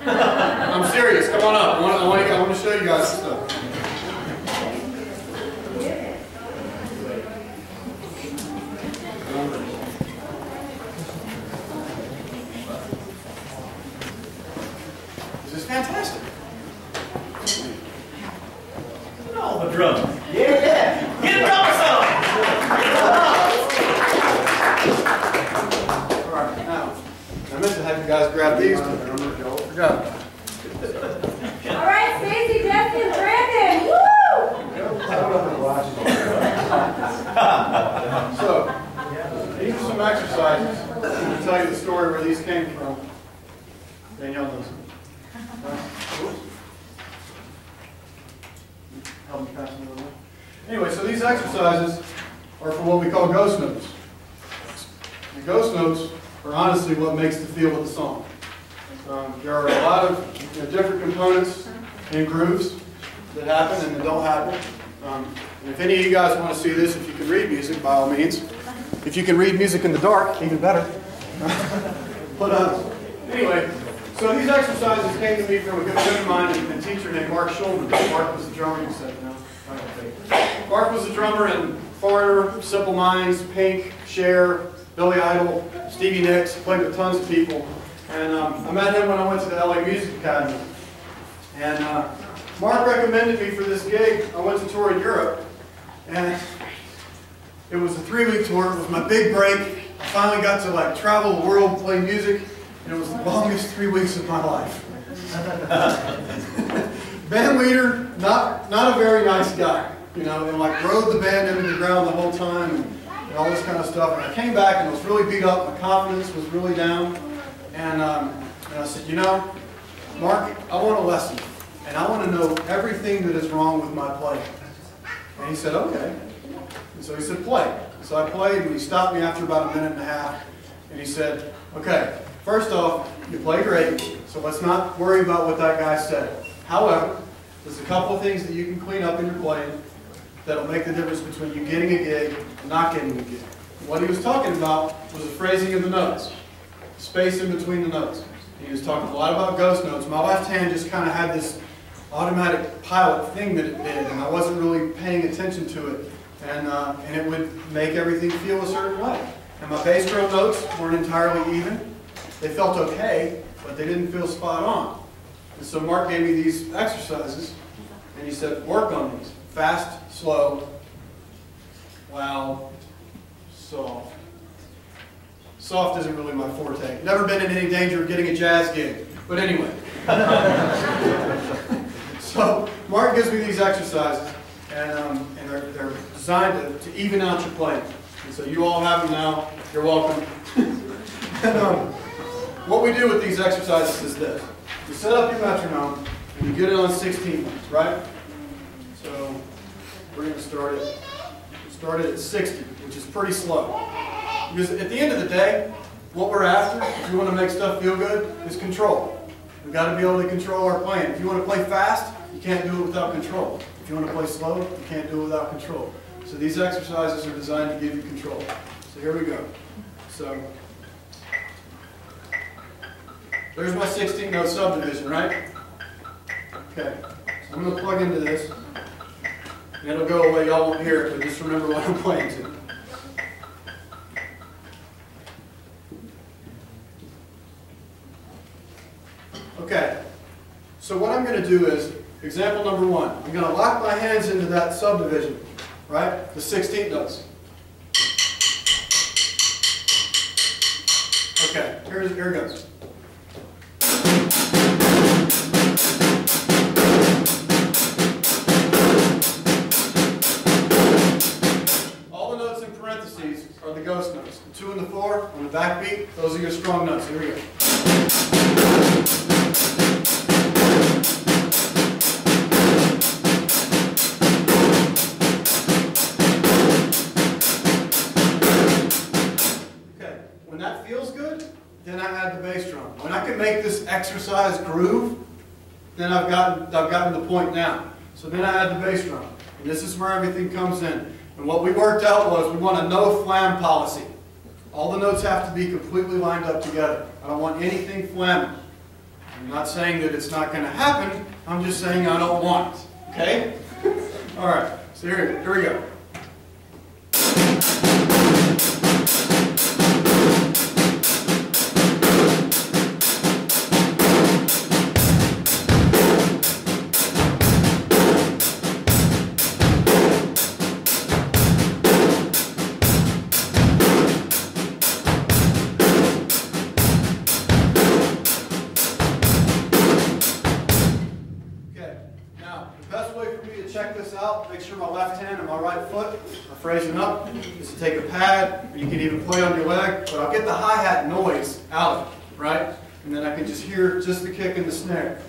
I'm serious. Come on up. I want to show you guys some stuff. This is fantastic. Look at all the drums. Yeah. Get a drummer song. All right. Now, I meant to have you guys grab these, but I forgot. All right, Stacy, Jesse, and Brandon. Woo! So, these are some exercises. I'm going to tell you the story where these came from. Danielle knows them. Help me pass them over. Anyway, so these exercises are for what we call ghost notes. The ghost notes are honestly what makes the feel of the song. There are a lot of different components and grooves that happen and that don't happen. And if any of you guys want to see this, if you can read music, by all means. If you can read music in the dark, even better. But anyway, so these exercises came to me from a good friend of mine and a teacher named Mark Schulman. Mark was the drummer, you said, no? Mark was the drummer in Foreigner, Simple Minds, Pink, Cher, Billy Idol, Stevie Nicks, played with tons of people. And I met him when I went to the LA Music Academy. And Mark recommended me for this gig. I went to tour in Europe. And it was a 3-week tour. It was my big break. I finally got to travel the world, play music. And it was the longest 3 weeks of my life. Band leader, not a very nice guy. And rode the band into the ground the whole time and all this kind of stuff. And I came back and I was really beat up. My confidence was really down. And I said, Mark, I want a lesson. And I want to know everything that is wrong with my playing. And he said, okay. And so he said, play. So I played, and he stopped me after about a minute and a half. And he said, okay, first off, you play great, so let's not worry about what that guy said. However, there's a couple of things that you can clean up in your playing that'll make the difference between you getting a gig and not getting a gig. And what he was talking about was the phrasing of the notes. Space in between the notes. He was talking a lot about ghost notes. My left hand just kind of had this automatic pilot thing that it did, and I wasn't really paying attention to it. And it would make everything feel a certain way. And my bass drum notes weren't entirely even. They felt okay, but they didn't feel spot on. And so Mark gave me these exercises, and he said, work on these. Fast, slow, loud, soft. Soft isn't really my forte. Never been in any danger of getting a jazz gig. But anyway. So Mark gives me these exercises, and they're designed to even out your playing. And so you all have them now. You're welcome. And what we do with these exercises is this. You set up your metronome, and you get it on 16 notes, right? So we're going to start it at 60, which is pretty slow. Because at the end of the day, what we're after, if you want to make stuff feel good, is control. We've got to be able to control our playing. If you want to play fast, you can't do it without control. If you want to play slow, you can't do it without control. So these exercises are designed to give you control. So here we go. So there's my 16-note subdivision, right? Okay. So I'm going to plug into this. And it'll go away. Y'all won't hear it, but just remember what I'm playing to. Okay, so what I'm going to do is, example number 1, I'm going to lock my hands into that subdivision, right? The 16th notes. Okay, here it goes. All the notes in parentheses are the ghost notes. The 2 and the 4 on the backbeat, those are your strong notes. Here we go. When that feels good, then I add the bass drum. When I can make this exercise groove, then I've gotten the point now. So then I add the bass drum. And this is where everything comes in. And what we worked out was we want a no flam policy. All the notes have to be completely lined up together. I don't want anything flammable. I'm not saying that it's not going to happen. I'm just saying I don't want it. Okay? All right. So here we go. Check this out, make sure my left hand and my right foot are phrasing up. Just to take a pad, or you can even play on your leg, but I'll get the hi-hat noise out of it, right? And then I can just hear just the kick and the snare.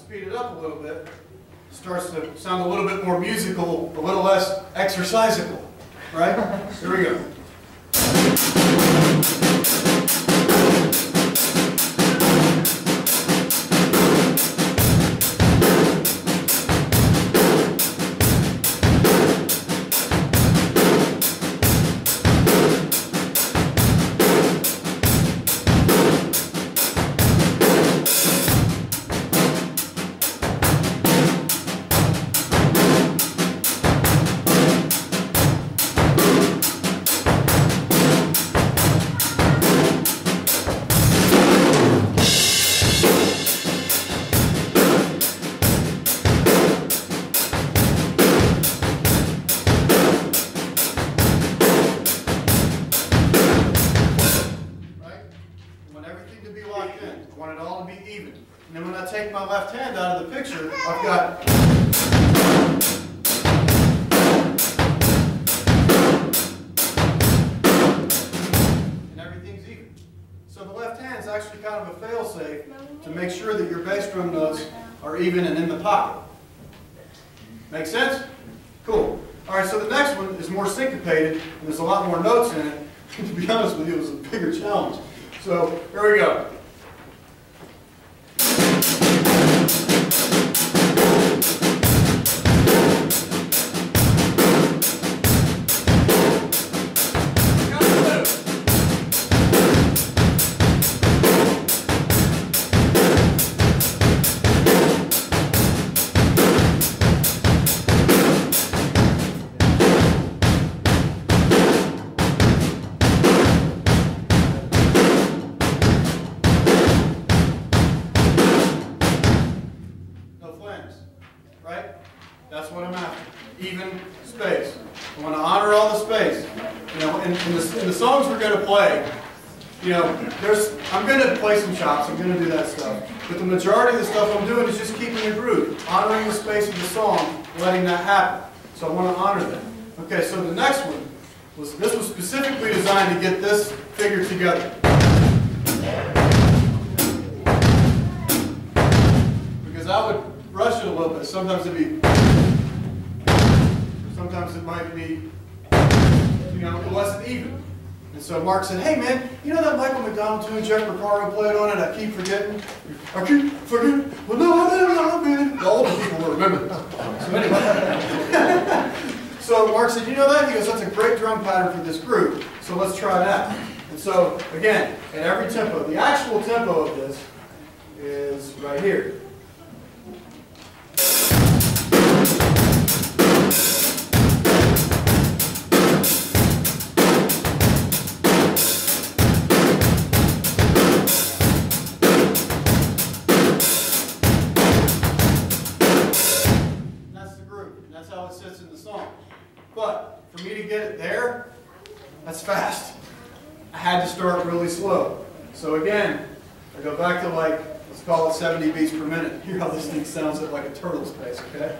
Speed it up a little bit, starts to sound a little bit more musical, a little less exercisical, right? Here we go. I want it all to be even. And then when I take my left hand out of the picture, I've got... and everything's even. So the left hand is actually kind of a fail-safe to make sure that your bass drum notes are even and in the pocket. Make sense? Cool. All right, so the next one is more syncopated, and there's a lot more notes in it. To be honest with you, it was a bigger challenge. So here we go. Right? That's what I'm after. Even space. I want to honor all the space. You know, in the songs we're going to play, you know, I'm going to play some chops, I'm going to do that stuff. But the majority of the stuff I'm doing is just keeping the groove, honoring the space of the song, letting that happen. So I want to honor that. Okay, so the next one was specifically designed to get this figure together. Because I would rush it a little bit. Sometimes it'd be, sometimes it might be, you know, it wasn't even. And so Mark said, hey man, you know that Michael McDonald tune Jeff Ricardo played on it? I keep forgetting. I keep forgetting. Well, no, man. The older people will remember that. So anyway. So Mark said, you know that? He goes, that's a great drum pattern for this group. So let's try that. And so, again, at every tempo, the actual tempo of this is right here. That's how it sits in the song. But for me to get it there, that's fast. I had to start really slow. So again, I go back to like, let's call it 70 beats per minute. Hear how this thing sounds at like a turtle's pace, okay?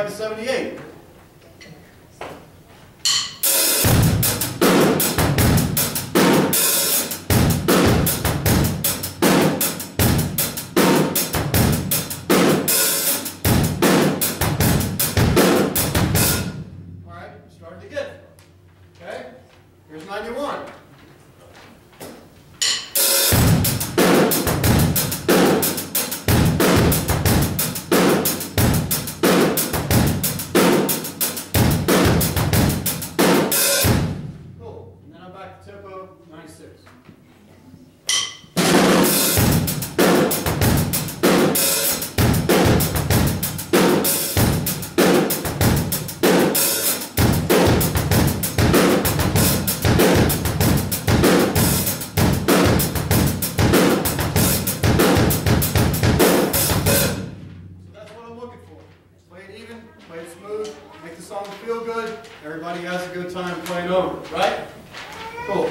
like a 78. All right, starting to get it. Okay, here's 91. Cool, and then I'm back to tempo 96. Play it even, play it smooth, make the song feel good. Everybody has a good time playing over it, right? Cool.